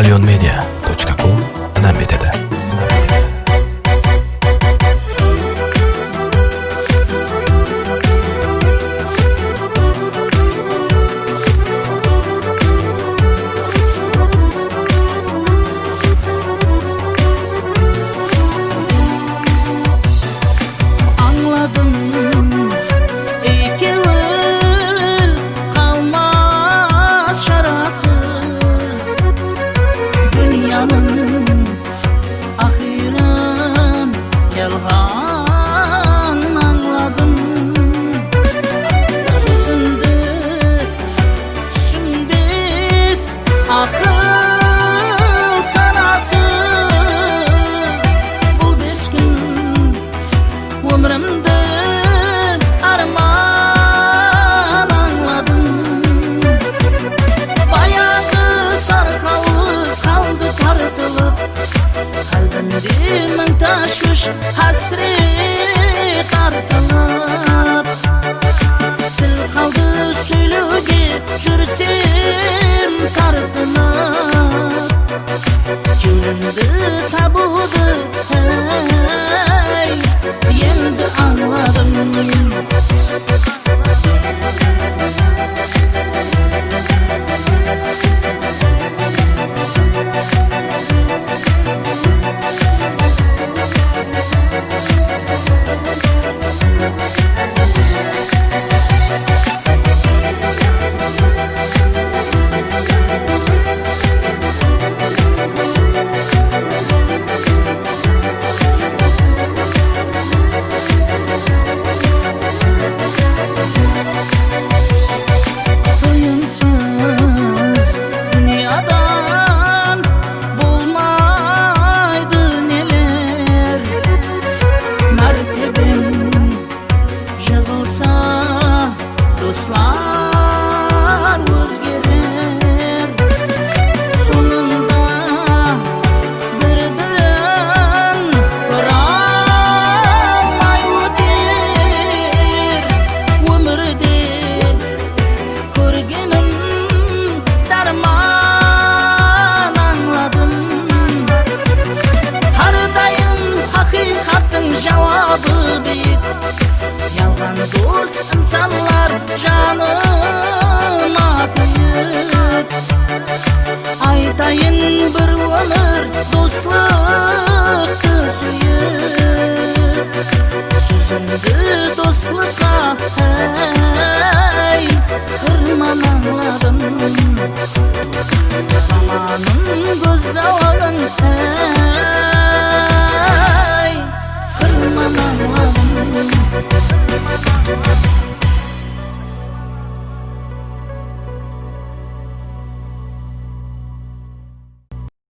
alyonmedia.com Namedada. Taşış hasret artalab Dil kaldı söylüge Jürsem tartınab Yüründü tabudu hey Yendi anladım Dostlar özgerer Sonunda bir-birin Koramay öter Ömürde Körgenim darman anladım Her daim hakikatin cevabı bit Yalgan dost insanlar canıma kıyıp Aytayın bir ömür dostlukты suyup Sözümdü dostlukka hey Kırman anladım Zamanım göz zavağın hey Kırman anladım